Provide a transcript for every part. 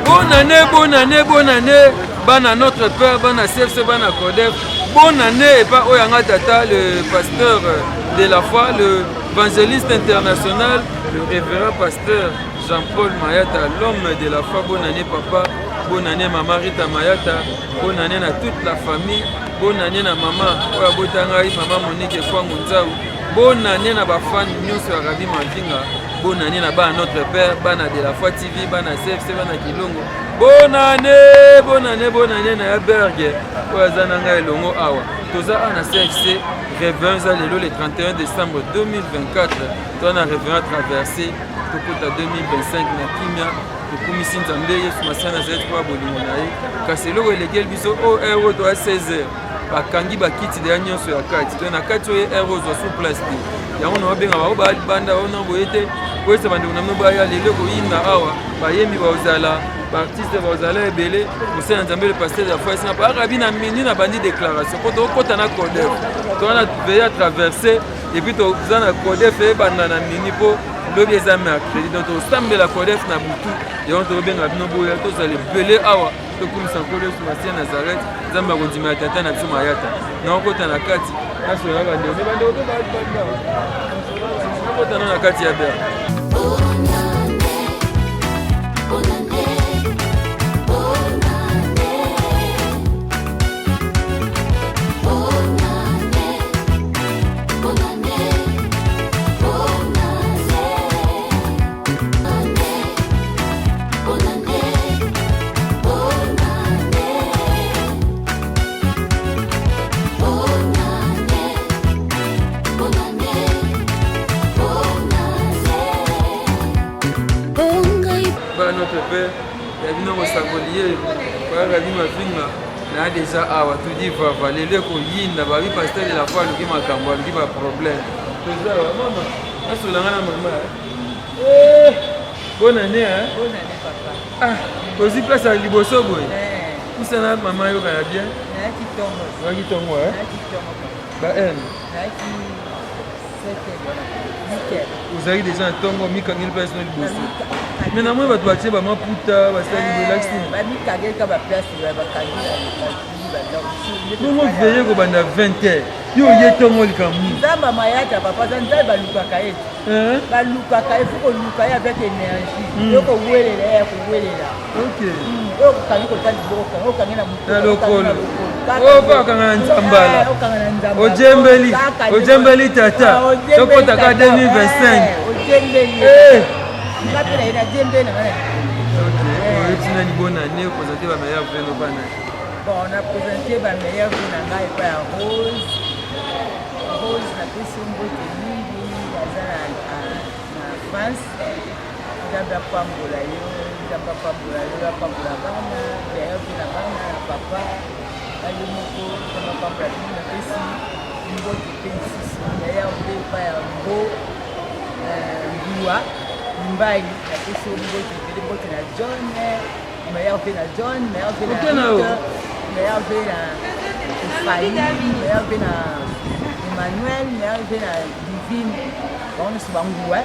Bonne année, bana notre père, bana CFC, bana Codef. Bonne année, et pas Oyanga Tata, le pasteur de la foi, le évangéliste international, le révérend pasteur Jean-Paul Mayata, l'homme de la foi. Bonne année, papa. Bonne année, maman Rita Mayata. Bonne année à toute la famille. Bonne année à maman Oya Botangai, maman Monique Kwangunzao. Bonne année à ma fan Nyonso Arabi Mandinga. Bonne année à notre père, bana de la foi TV, bana CFC, bana Kilongo. Bonne année à Berge. Oya Longo Awa. Toza ana CFC, réveillons le 31 décembre 2024. Toi on a réveillon traversé. Tokota 2025 na Kimia. Tokumisi Nzambe Yesu Masana zetu kwa bolingo na ye. Kasi eloko elekeli biso o euro to 16h. Bakangi bakiti de nyonso ya kati. To na kati oyo euro zo sous place te. Yango na babenga ba banda ona boyete. Oyesa bande na mbo ya lelo ko yinda awa. Bayemi ba ozala, ba artiste ba ozala ebele. Musena Nzambe le pasteur ya foi sina ba rabi na mini na bandi déclaration. Ko to kota na Codef. To na veiller traverser et puis to zana Codef e banda na mini po lobi ezame accrédit. Donc to sambe la Codef na butu. Et on te rebenga bino boya to zale belé awa to kumisa nkolo su Masia Nazareth Nzambe akondima tata na biso mayata na okota na kati aso ya bande ne bande obe banda na okota na kati ya bia notre père, il y a bien un sabolier, il y a bien un film, il y a déjà tout dit, les deux qu'on y a, il pasteur de la foi, il y a un problème. Tout ça, maman, c'est la maman. Bonne année, hein? Bonne année, papa. Ah, aussi place à Liboso, boy. Où ça n'a maman, il y a bien? Il y a qui tombe, hein? Bah, elle. Vous avez déjà un tongo, mi kangel place no liboso. Mais na moi ba tuache ba maputa, ba sali relax ni. Ba mi kangel ka ba place ba kangel ba donc. Nous on veille ko banda 20h. Yo ye tongo likamu. Zamba mayata papa zanza ba luka kaye. Ba luka kaye faut ko luka avec énergie. Yo ko welela ko welela. OK. Yo ko kangel ko tandi boka, yo kangel na mutu. Na lokolo. Oh pa kangana nzambala. Ojembeli tata. Tokota ka 2025. Ojembeli. Ngapela ina jembe na bana. OK. Oyetina ni bonne année présenter ba meilleur vin au bana. Bon, on a présenté ba meilleur vin na ngai pa Rose. Rose na pesimbo tenibi bazana na France. Ndaba pambola yo, la pambola bana, meilleur vin na bana na papa. Alimoko kama pambola na pesi. Mbo pensis meilleur vin pa Mbo. Ngua. Mbai na pesi mbo tenibi na John. Meilleur vin na John, meilleur vin na meilleur vin na Faye, meilleur vin na Emmanuel, meilleur vin na Divine. On se bangoué,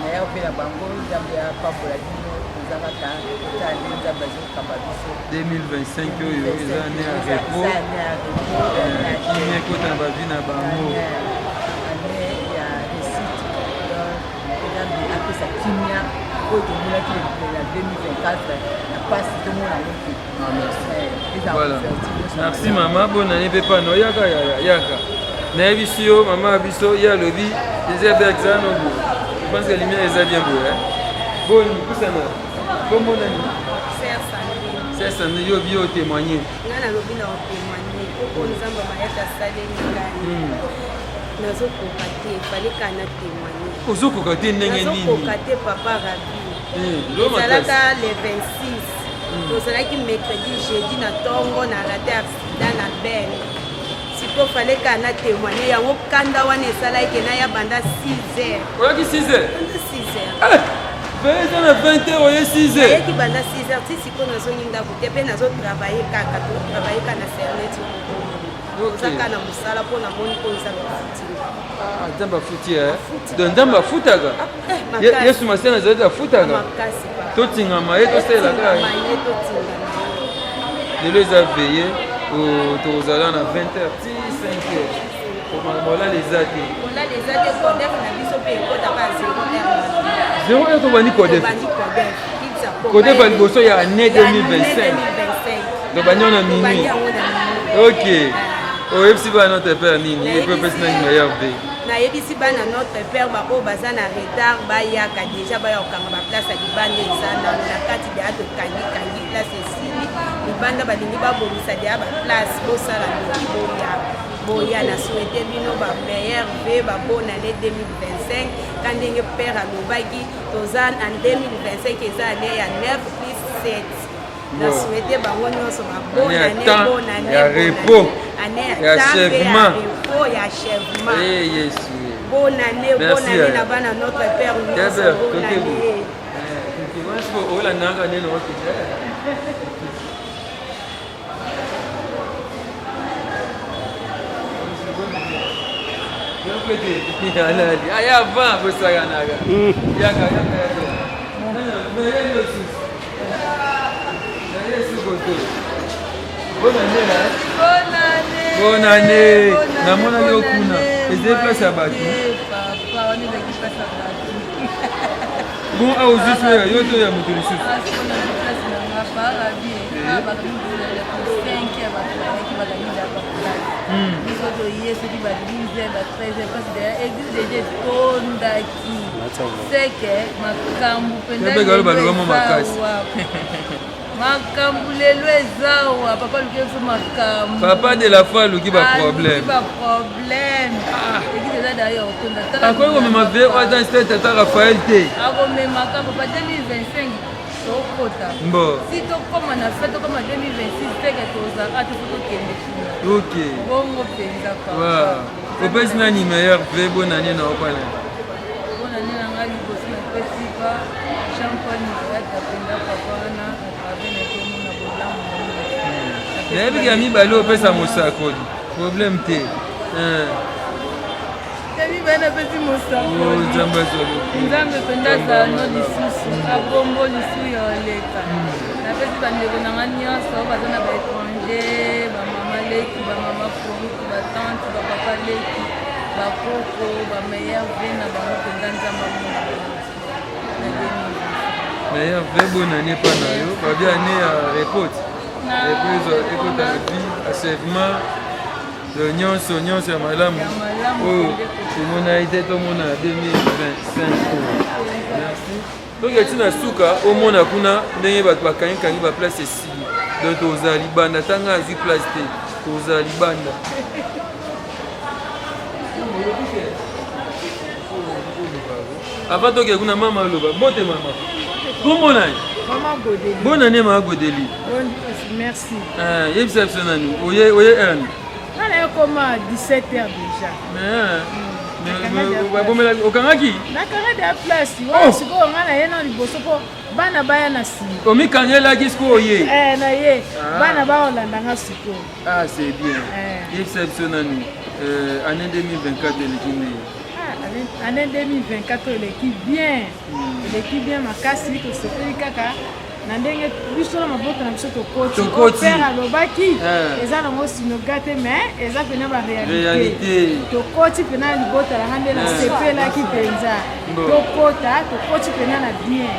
meilleur vin na bango, Zambia Pambola Dino, Zangata, Tali Zambazo Kababiso. 2025 yo eza né à repos. Qui est côté na vie na bango. Année ya récite. Donc Zambia a fait sa kimia. La 2024, la passe tout le monde a voilà. Merci maman, bonne année papa no yaka yaka. Na bisio maman biso ya lobi des examens au bout. Je pense que la lumière est bien beau hein. Bonne kusana. Comment on a C'est ça yo bio témoigner. Ngana lobi na témoigner. Ko nzamba mayaka saleni ngani. Nazo kokate, fallait kana témoigner. Ozo kokate ndenge nini? Nazo kokate papa Rabi. Zalaka le 26. Tozalaki mercredi, jeudi na tongo na raté accident na Ben. Siko fallait kana témoigner yango kanda wana esalaki na ya banda 6h. Oyaki 6h? 6h. Veille dans la 20h, oye 6h. Ayaki banda 6h, ti siko nazonginga kute pe nazo travailler kaka to travailler kana sernet. Ozaka na musala po na moni ko nzamba futi. Nzamba futi eh. Donc nzamba futaga. Yesu Masia Nazareth afutaga. Makasi papa. totingama ye tosalelaka lelo eza veille tozala na 20h ti 5h molala eza te zero heure tobandi kodef ya liboso ya année 2025 tobandi wana minuit ok oyebisi bana notre père nini epe opesi nani meilleur veille nayebisi bana notre père baoyo baza na retard bayaka deja baya kokanga baplace ya libanda eza nano na kati deya tokangikangi place esili libanda balingi babongisa deya baplace bosala noki boya na souhaite bino bameilleur ve babonane 2025 ka ndenge père alobaki toza en 2025 eza ane ya 9+7 na souhaite bango nyonso babonane ya repos ya achèvement bonne année na bana notre père nyonso bonne année aya avant kosakanaka bonne année namona yo kuna ezali place ya bato bon aozusu yo to ya moto lisusu makambo lelo ezawa papa luki biso makambo papa de la foi aluki baproblème ekisi eza dayo otonda akoki komema ve oza nsete tata Raphaël te akomemaka papa 2025 tokota si tokoma na fe tokoma 2026 teke tozaka te fo tokende kuna ok bongo mpenza papa opesi nani meilleur ve bonane na opana bonane na ngai liboso napesi pa champagne mayata mpenza papa wana nayebiki ya mibale opesa mosakoli problème te mibale napesi mosakoli nzambe mpenza azalano lisusu abombo lisu ya oleka napesi bandeko nanga nyonso baza na baétranger bamama leki bamama foruki batante bapapa leki bakoko bameilleur ve na bango mpenza nzambe meilleur ve bonane mpa na yo babi ane ya repote ekota vie achèvement nyonso ya malamu oyo tomona ye te tomona 2025 merci toki ntina suka omona kuna ndenge bato bakangikangi baplace esili donc tozala libanda ntanga azwi place te tozala libanda avant toke kuna mama aloba mote mama komona ye bonne année mama Godeli merci yebisa biso nani oye erne nana ekoma 17h déjà okangaki nakanga de place sikoyo nga na ye na liboso mpo bana baya na nsima omikangelaki sikoyo oye na ye bana baolandanga sikoyo c'est bien yebisa biso nani année 2024 eleki ndenge année 2024 eleki bien makasi tosepeli kaka na ndenge biso na mabota na biso tokoti père alobaki eza nango sinoga te mais eza pena baréalité tokoti pena libota langa nde nasepelaki mpenza tokoti pena na bien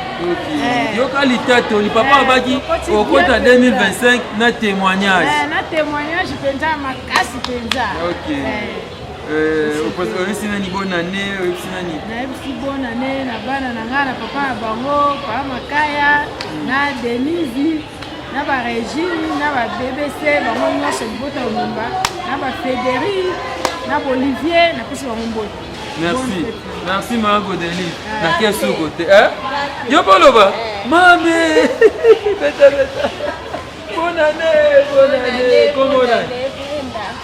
yoka litato lipapa abaki okota 2025 na témoignage mpenza makasi mpenza oyebisi nani bonane oyebisi nani nayebisi bonane na bana na ngai na papa na bango papa makaya na denisi na baregine na babbc bango nyonso libota omumba na bafédéri na baolivier napesi bango mbote merci mama Godeli nakia suko te yo koloba mame beta bonane komona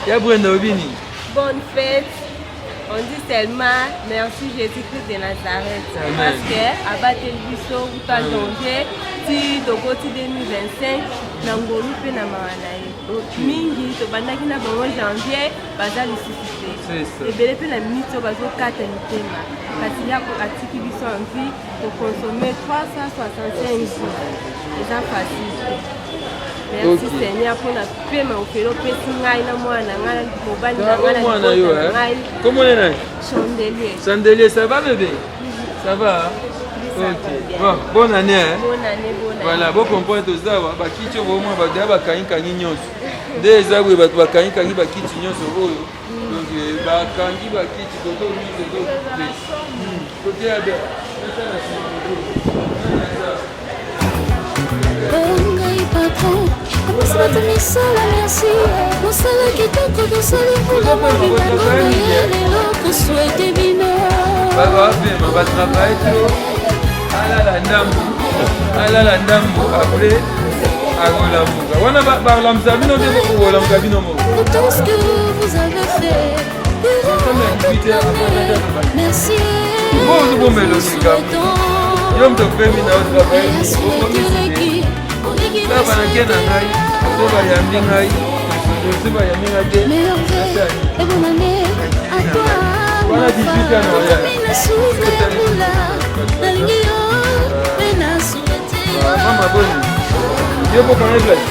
ya brenda obini bonne fête On dit seulement merci Jésus-Christ de Nazareth. Amen. Parce que abattre le biso ou pas danger, si de côté 2025, Nangolu pe na maanaye. Mingi to bandaki na bango janvier, baza ressuscité. C'est ça. Et belle pe na mito bazo kata mitema. Kasi ya ko atiki biso envie de consommer 365 jours. C'est facile. Merci Seigneur pour la paix, mais au fait, comment on est? Chandelier. Chandelier, ça va bébé? Ça va? Ok. Bon, bonne année. Hein? Bonne année, bonne année. Voilà, vous comprenez tout ça. Bakiti au moins, bakangi nyonso. Déjà, oui, bakangi bakiti nyonso. Donc, bakangi bakiti toto toto. Côté à bien. Patron, ça te met ça merci. Mon salaire qui te coûte, ça le fout dans ma vie. Les autres souhaitent vino. On va travailler trop. Ala la ndambo. Après, on a parlé de ça. Tout ce que vous avez fait. Merci. Bon mélodie. Yom te fais mina au travail. Là, on a gagné un aïe. On va y amener un aïe. On va y amener un aïe. Et bonne année à toi. Voilà 18 ans. Maman bonne. Dieu pour qu'on ait place.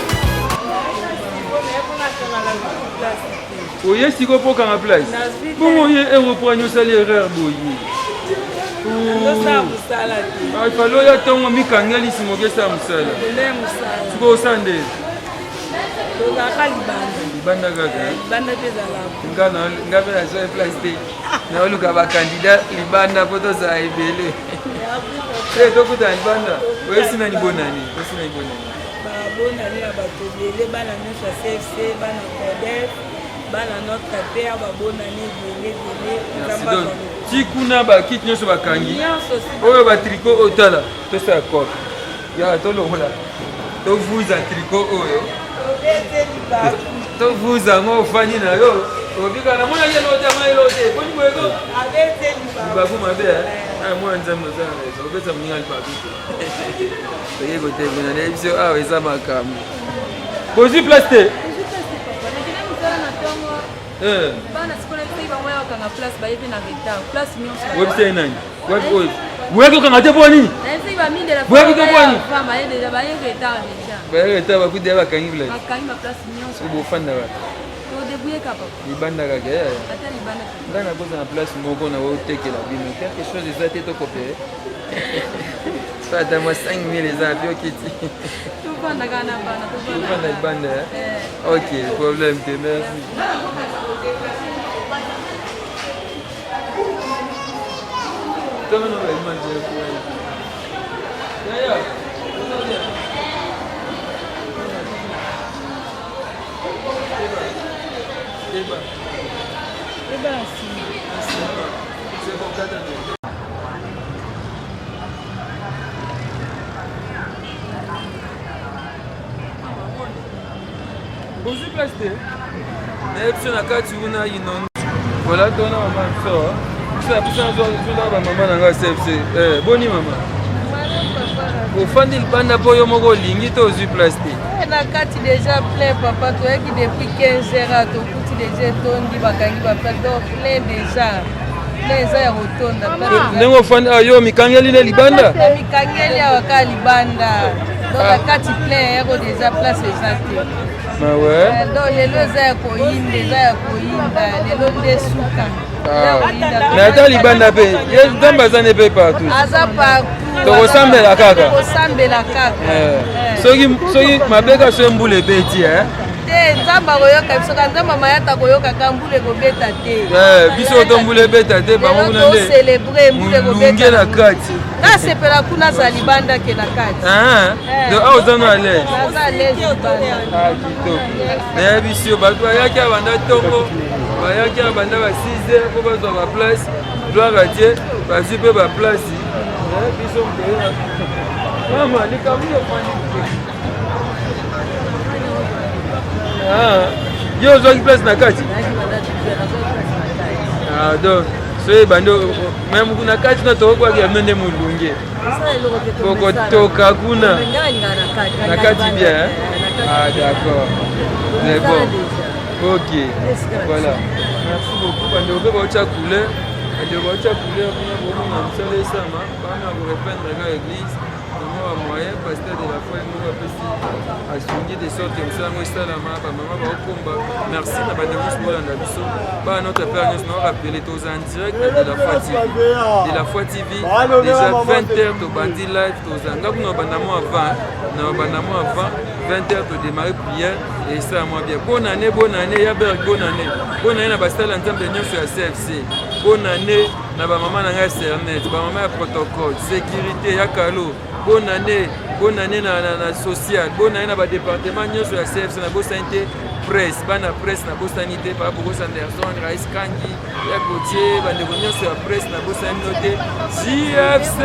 Oui, si vous pouvez en place. Comment y est reprendre nos salaires bouillis? Il fallait attendre mi kangeli si mo gesa musala. Tuko sande. Banda gaga. Banda pezala. Ngabe na so plastic. Na oluka ba candidat libanda photo za ibele. Eh dokuta libanda. Wesi na ni bonani. Wesi na ni bonani. Ba bonani ya bato bele bana nyonso CFC bana CODEF bana notre père ba bonani bele. Tikuna ba kit nyonso bakangi. Oyo ba tricot otala. To sa cop. Ya to longola. To vous a tricot oyo. To vous a mo fani na yo. Obika na mona yelo te ma yelo te. Boni boyego. Abete liba. Ba kuma be. Ah mo nzambo za na. Obeta mninga liba biko. Oyego te bina na biso ah eza makamu. Bozi plaste. Bana sikona kiba moyo kanga place ba yebi na vita. Place nyonso. Website nani? Web Wego kanga te boni. Nasi ba minde la. Wego ko boni. Fama yende ba yenge ta deja. Ba yenge ta ba kudi ba kangi village. Ba kangi ba place nyonso. Ubo fanda ba. To debuye ka papa. Libanda ka ya. Ata libanda. Ndana koza na place moko na wo tekela bino. Quelque chose eza te to copier. Ça da mo 5000 eza bio kiti. Tu fanda kana bana to fanda. Tu fanda libanda. OK, problème te merci. Comment on va imaginer pour elle? Ya. C'est bon, bonjour plasté. Mais na kati una inono. Voilà ton maman so. Ça pour ça zo maman nanga CFC. Boni maman. Ofandi libanda po yo moko lingi to zu plasté. Na kati déjà plein papa to yaki depuis 15 heures to kuti déjà tondi bakangi ba plein plein déjà. Plein ya rotonda. Nengo fandi ayo mikangeli ne libanda. Mikangeli awaka libanda. Donc la kati plein ero déjà place exacte. Ah ouais. Donc lelo za ko yinde za ko yinda lelo ndesuka. Mais attends libanda pe. Ye ndamba za ne pe partout. Aza partout. To ressemble kaka. Ressemble la kaka. Soki mabeka so mbule beti te nzamba koyoka biso ka nzamba mayata koyoka ka mbule kobeta te biso to mbule beta te bango kuna nde to célébrer mbule kobeta na kati na sepela kuna za libanda ke na kati donc awa oza na ale naza ale libanda kitoko nayebi sio bato bayaki abanda ntongo bayaki abanda ba 6 heures mpo bazwa baplace gloire à Dieu bazwi mpe baplace biso mpeya mama likambo yofani yo ozwaki place na kati donc soki bando même kuna kati na tokokwaki yango nde molunge bokotoka kuna na kati bien d'accord c'est bon ok voilà merci beaucoup bandeko mpe baotya couleur bandeko baotya couleur kuna bomona mosala esama bana koreprendre ka église moyen pasteur de la foi moko apesi asungi de sorte mosala yango esalama bamama baokomba merci na bandeko nyonso bolanda biso bana notre père nyonso naorapele toza en direct de la foi tv déjà 20h tobandi live toza nga kuna banda mo avant na banda mo avant 20h todémarre prière et ça moi bien bonne année ya berg bonne année na basala nzambe nyonso ya CFC bonne année na bamama na ngai Sernet bamama ya protocole sécurité ya kalo bonne année na social bonne année na ba département nyonso ya CFC na bosante presse bana presse na bosani te pa boko Sanderson Rais Kangi ya Gautier bandeko nyonso ya presse na bosani note JFC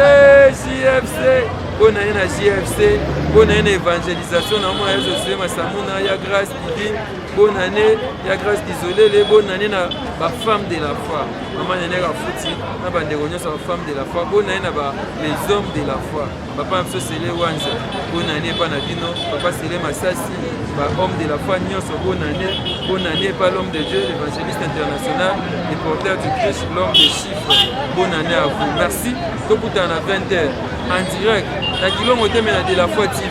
bonne année na JFC bonne année na évangélisation na mona ya José Masamuna ya grâce divine bonne année ya grâce d'isolé bonne année na ba femme de la foi maman nene ka futi na bandeko nyonso ba femme de la foi bonne année na ba les hommes de la foi papa mso Sele Wanza bonne année pa na bino papa Sele Masasi ba homme de la foi nyonso bonne année pa l'homme de Dieu l'évangéliste international le porteur du Christ l'homme des chiffres bonne année à vous merci tokutana na 20h en direct na kilongo temena de la foi TV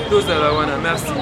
tozala wana merci